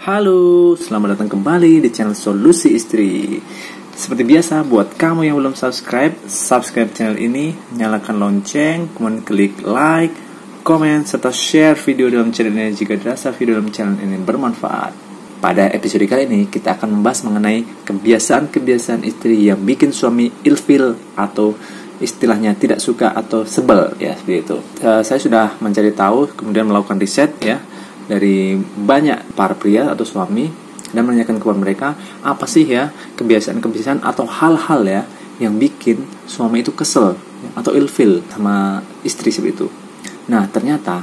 Halo, selamat datang kembali di channel Solusi Istri. Seperti biasa, buat kamu yang belum subscribe channel ini, nyalakan lonceng, kemudian klik like, komen, serta share video dalam channel ini jika dirasa video dalam channel ini bermanfaat. Pada episode kali ini, kita akan membahas mengenai kebiasaan-kebiasaan istri yang bikin suami ilfil atau istilahnya tidak suka atau sebel, ya seperti itu. Saya sudah mencari tahu, kemudian melakukan riset ya dari banyak para pria atau suami dan menanyakan kepada mereka apa sih ya kebiasaan-kebiasaan atau hal-hal ya yang bikin suami itu kesel ya, atau ilfil sama istri seperti itu. Nah, ternyata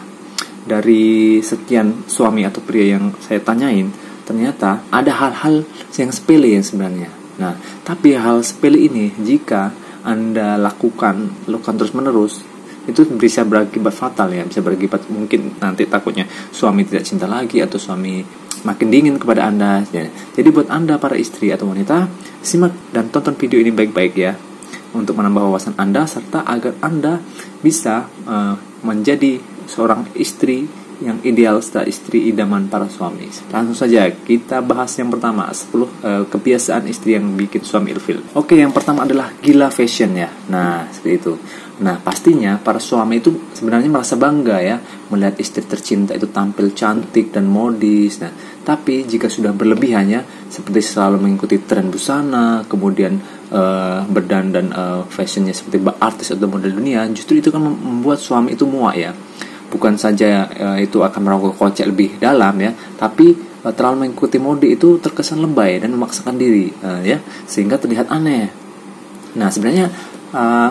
dari sekian suami atau pria yang saya tanyain, ternyata ada hal-hal yang sepele yang sebenarnya. Nah, tapi hal sepele ini jika Anda lakukan terus-menerus, itu bisa berakibat fatal ya, bisa berakibat mungkin nanti takutnya suami tidak cinta lagi atau suami makin dingin kepada Anda ya. Jadi buat Anda para istri atau wanita, simak dan tonton video ini baik-baik ya untuk menambah wawasan Anda serta agar Anda bisa menjadi seorang istri yang ideal serta istri idaman para suami. Langsung saja kita bahas yang pertama, 10 kebiasaan istri yang bikin suami ilfil. Oke, yang pertama adalah gila fashion ya. Nah, seperti itu. Nah, pastinya para suami itu sebenarnya merasa bangga ya melihat istri tercinta itu tampil cantik dan modis. Nah, tapi jika sudah berlebihannya seperti selalu mengikuti tren busana, kemudian berdandan fashionnya seperti artis atau model dunia, justru itu kan membuat suami itu muak ya. Bukan saja itu akan merogoh kocek lebih dalam ya, tapi terlalu mengikuti mode itu terkesan lebay dan memaksakan diri ya, sehingga terlihat aneh. Nah, sebenarnya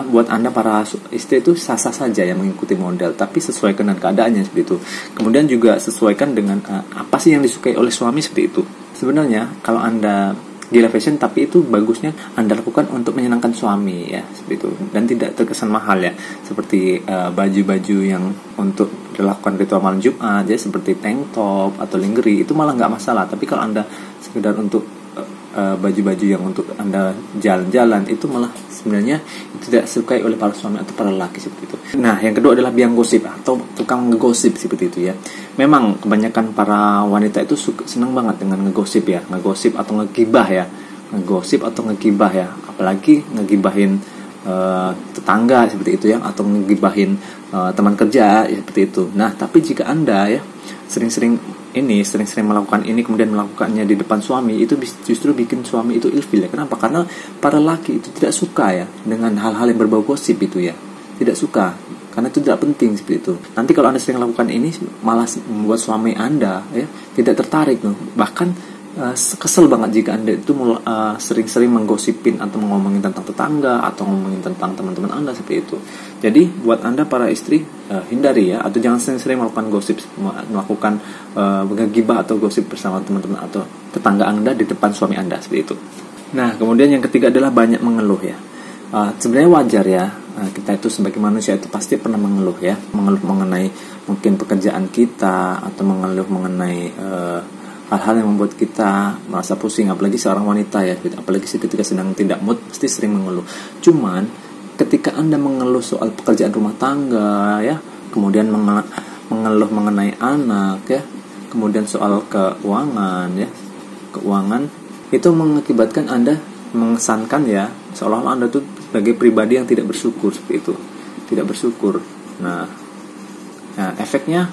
buat Anda para istri itu sah-sah saja yang mengikuti model, tapi sesuaikan dengan keadaannya seperti itu. Kemudian juga sesuaikan dengan apa sih yang disukai oleh suami seperti itu. Sebenarnya kalau Anda gila fashion, tapi itu bagusnya Anda lakukan untuk menyenangkan suami ya, seperti itu, dan tidak terkesan mahal ya, seperti baju-baju yang untuk dilakukan ritual malam Jumat ya, seperti tank top atau lingerie, itu malah nggak masalah. Tapi kalau Anda sekedar untuk baju-baju yang untuk Anda jalan-jalan, itu malah sebenarnya tidak disukai oleh para suami atau para laki seperti itu. Nah, yang kedua adalah biang gosip atau tukang ngegosip seperti itu ya. Memang kebanyakan para wanita itu senang banget dengan ngegosip ya, ngegosip atau ngegibah ya, ngegosip atau ngegibah ya, apalagi ngegibahin tetangga seperti itu ya, atau ngegibahin teman kerja ya, seperti itu. Nah, tapi jika Anda ya sering-sering melakukan ini kemudian melakukannya di depan suami, itu justru bikin suami itu ilfil ya. Kenapa? Karena para laki itu tidak suka ya dengan hal-hal yang berbau gosip itu ya, tidak suka karena itu tidak penting seperti itu. Nanti kalau Anda sering melakukan ini malah membuat suami Anda ya tidak tertarik loh. Bahkan kesel banget jika Anda itu sering-sering menggosipin atau ngomongin tentang tetangga atau ngomongin tentang teman-teman Anda seperti itu. Jadi buat Anda para istri, hindari ya, atau jangan sering-sering melakukan gosip, melakukan gibah atau gosip bersama teman-teman atau tetangga Anda di depan suami Anda seperti itu. Nah, kemudian yang ketiga adalah banyak mengeluh ya. Sebenarnya wajar ya, kita itu sebagai manusia itu pasti pernah mengeluh ya, mengeluh mengenai mungkin pekerjaan kita atau mengeluh mengenai hal-hal yang membuat kita merasa pusing, apalagi seorang wanita ya, apalagi ketika sedang tidak mood pasti sering mengeluh. Cuman ketika Anda mengeluh soal pekerjaan rumah tangga ya, kemudian mengeluh mengenai anak ya, kemudian soal keuangan itu mengakibatkan Anda mengesankan ya seolah-olah Anda itu sebagai pribadi yang tidak bersyukur seperti itu, tidak bersyukur. Nah, efeknya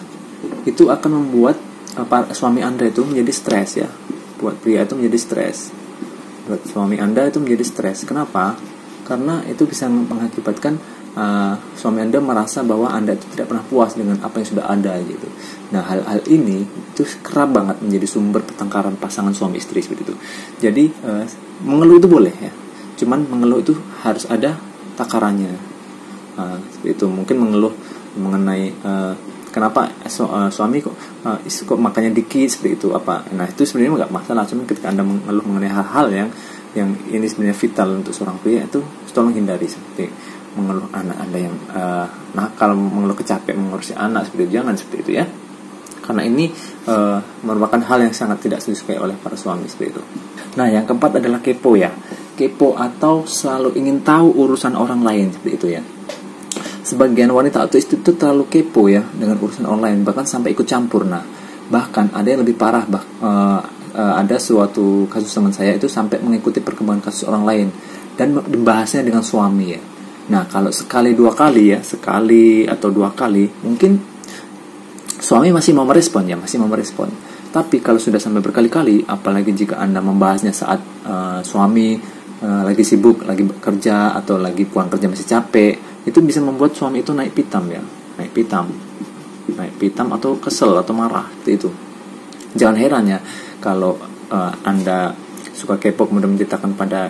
itu akan membuat suami Anda itu menjadi stres ya. Buat pria itu menjadi stres, buat suami Anda itu menjadi stres. Kenapa? Karena itu bisa mengakibatkan suami Anda merasa bahwa Anda itu tidak pernah puas dengan apa yang sudah ada gitu. Nah, hal-hal ini itu kerap banget menjadi sumber pertengkaran pasangan suami istri seperti itu. Jadi mengeluh itu boleh ya, cuman mengeluh itu harus ada takarannya. Seperti itu. Mungkin mengeluh mengenai kenapa suami kok makannya dikit seperti itu apa. Nah, itu sebenarnya nggak masalah. Cuman ketika Anda mengeluh mengenai hal-hal yang ini sebenarnya vital untuk seorang pria, itu tolong hindari, seperti mengeluh anak Anda yang nakal, mengeluh kecapean mengurusi anak seperti itu. Jangan seperti itu ya, karena ini merupakan hal yang sangat tidak disukai oleh para suami seperti itu. Nah, yang keempat adalah kepo ya, kepo atau selalu ingin tahu urusan orang lain seperti itu ya. Sebagian wanita atau istri itu terlalu kepo ya dengan urusan online, bahkan sampai ikut campur. Nah, Bahkan ada yang lebih parah, ada suatu kasus teman saya itu sampai mengikuti perkembangan kasus orang lain dan membahasnya dengan suami ya. Nah, kalau sekali dua kali ya, sekali atau dua kali, mungkin suami masih mau merespon ya, masih mau merespon. Tapi kalau sudah sampai berkali-kali, apalagi jika Anda membahasnya saat suami lagi sibuk, lagi bekerja, atau lagi pulang kerja masih capek, itu bisa membuat suami itu naik pitam ya, naik pitam atau kesel atau marah, seperti itu. Jangan heran ya kalau Anda suka kepo kemudian menceritakan pada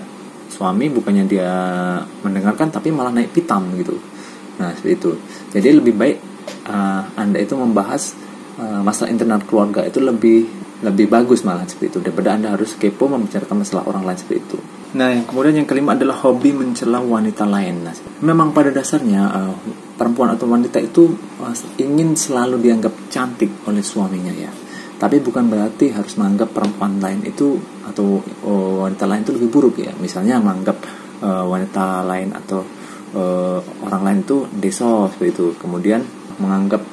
suami, bukannya dia mendengarkan tapi malah naik pitam gitu. Nah, seperti itu. Jadi lebih baik Anda itu membahas masalah internal keluarga itu lebih bagus malah seperti itu, daripada Anda harus kepo membicarakan masalah orang lain seperti itu. Nah, yang kemudian yang kelima adalah hobi mencela wanita lain. Nah, memang pada dasarnya perempuan atau wanita itu ingin selalu dianggap cantik oleh suaminya ya. Tapi bukan berarti harus menganggap perempuan lain itu atau wanita lain itu lebih buruk ya. Misalnya menganggap wanita lain atau orang lain itu deso seperti itu. Kemudian menganggap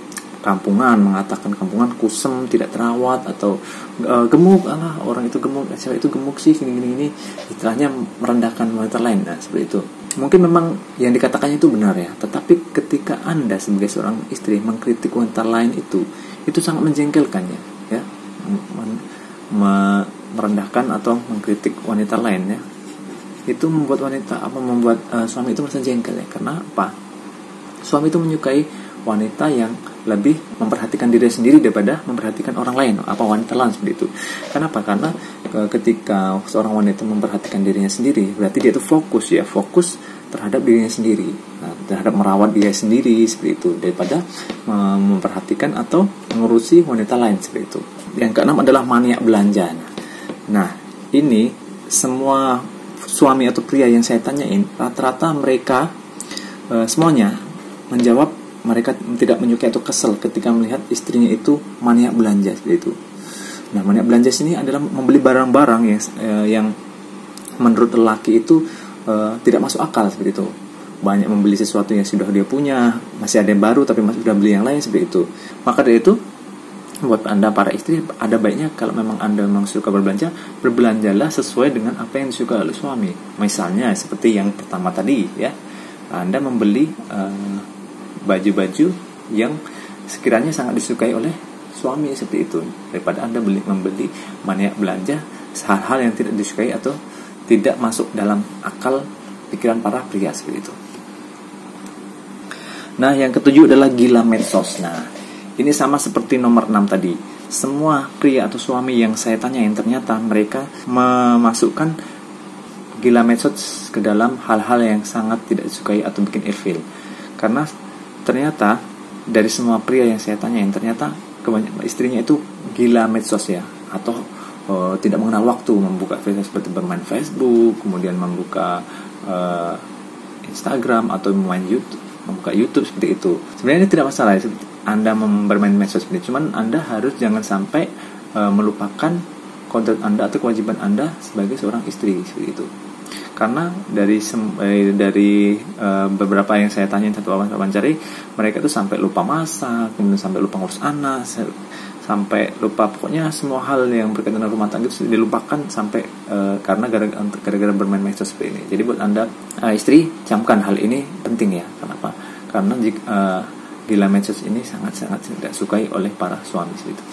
mengatakan kampungan kusem, tidak terawat, atau gemuk, orang itu gemuk, cewek itu gemuk sih, gini. Istilahnya merendahkan wanita lain. Nah, seperti itu. Mungkin memang yang dikatakannya itu benar ya. Tetapi ketika Anda sebagai seorang istri mengkritik wanita lain itu sangat menjengkelkan ya. Merendahkan atau mengkritik wanita lain ya, itu membuat suami itu merasa jengkel ya. Karena apa? Suami itu menyukai wanita yang lebih memperhatikan diri sendiri daripada memperhatikan orang lain, wanita lain seperti itu. Kenapa? Karena ketika seorang wanita memperhatikan dirinya sendiri, berarti dia itu fokus terhadap dirinya sendiri, terhadap merawat dirinya sendiri seperti itu, daripada memperhatikan atau mengurusi wanita lain seperti itu. Yang keenam adalah maniak belanja. Nah, ini semua suami atau pria yang saya tanyain, rata-rata mereka semuanya menjawab mereka tidak menyukai atau kesel ketika melihat istrinya itu maniak belanja seperti itu. Nah, maniak belanja sini adalah membeli barang-barang yang menurut lelaki itu tidak masuk akal seperti itu. Banyak membeli sesuatu yang sudah dia punya, masih ada yang baru tapi masih sudah beli yang lain seperti itu. Maka dari itu, buat Anda para istri, ada baiknya kalau memang Anda memang suka berbelanjalah sesuai dengan apa yang disukai oleh suami. Misalnya seperti yang pertama tadi ya, Anda membeli baju-baju yang sekiranya sangat disukai oleh suami seperti itu, daripada Anda membeli maniak belanja hal-hal yang tidak disukai atau tidak masuk dalam akal pikiran para pria seperti itu. Nah, yang ketujuh adalah gila medsos. Nah, ini sama seperti nomor 6 tadi. Semua pria atau suami yang saya tanyain ternyata mereka memasukkan gila medsos ke dalam hal-hal yang sangat tidak disukai atau bikin ilfil. Karena ternyata dari semua pria yang saya tanyain, ternyata kebanyakan istrinya itu gila medsos ya, atau tidak mengenal waktu membuka Facebook, seperti bermain Facebook, kemudian membuka Instagram atau membuka YouTube seperti itu. Sebenarnya ini tidak masalah ya, Anda bermain medsos seperti itu, cuman Anda harus jangan sampai melupakan kodrat Anda atau kewajiban Anda sebagai seorang istri seperti itu. Karena dari beberapa yang saya tanyain satu wawancara, mereka tuh sampai lupa masak, kemudian sampai lupa ngurus anak, sampai lupa pokoknya semua hal yang berkaitan dengan rumah tangga itu dilupakan sampai karena gara-gara bermain medsos seperti ini. Jadi buat Anda istri, camkan hal ini penting ya. Kenapa? Karena gila medsos ini sangat-sangat tidak sukai oleh para suami itu.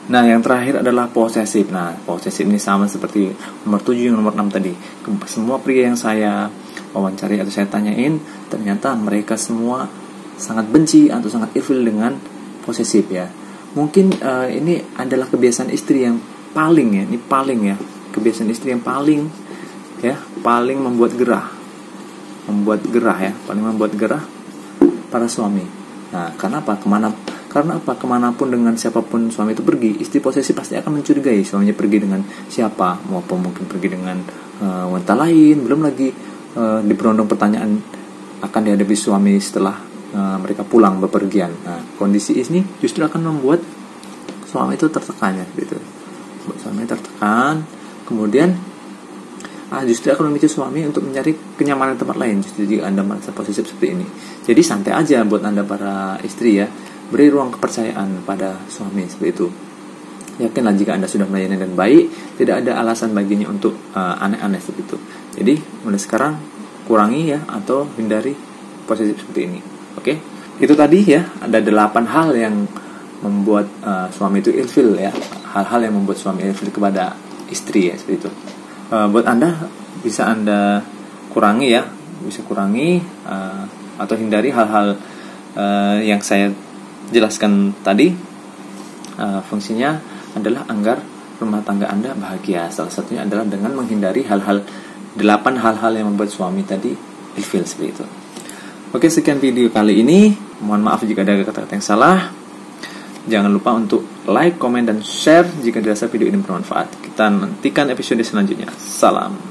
Nah, yang terakhir adalah posesif. Nah, posesif ini sama seperti nomor 7 dan nomor 6 tadi. Semua pria yang saya wawancari atau saya tanyain, ternyata mereka semua sangat benci atau sangat ilfil dengan posesif ya. Mungkin ini adalah kebiasaan istri yang paling ya. Kebiasaan istri yang paling membuat gerah. Paling membuat gerah para suami. Nah, Karena apa? Kemanapun dengan siapapun suami itu pergi, istri posesif pasti akan mencurigai suaminya pergi dengan siapa, maupun mungkin pergi dengan wanita lain. Belum lagi diperondong pertanyaan akan dihadapi suami setelah mereka pulang bepergian. Nah, kondisi ini justru akan membuat suami itu tertekan ya, gitu. Suami tertekan, kemudian justru akan memicu suami untuk mencari kenyamanan tempat lain. Justru jika Anda merasa posesif seperti ini, jadi santai aja buat Anda para istri ya. beri ruang kepercayaan pada suami seperti itu. Yakinlah jika Anda sudah melayani dengan baik, tidak ada alasan baginya untuk aneh-aneh seperti itu. Jadi mulai sekarang kurangi ya, atau hindari posisi seperti ini. Oke? Itu tadi ya, ada 8 hal yang membuat suami itu ilfil ya, hal-hal yang membuat suami ilfil kepada istri ya, seperti itu. Buat Anda, bisa Anda kurangi ya, bisa kurangi atau hindari hal-hal yang saya jelaskan tadi. Fungsinya adalah agar rumah tangga Anda bahagia. Salah satunya adalah dengan menghindari 8 hal-hal yang membuat suami tadi ilfil seperti itu. Oke, sekian video kali ini. Mohon maaf jika ada kata-kata yang salah. Jangan lupa untuk like, komen, dan share jika dirasa video ini bermanfaat. Kita nantikan episode selanjutnya. Salam.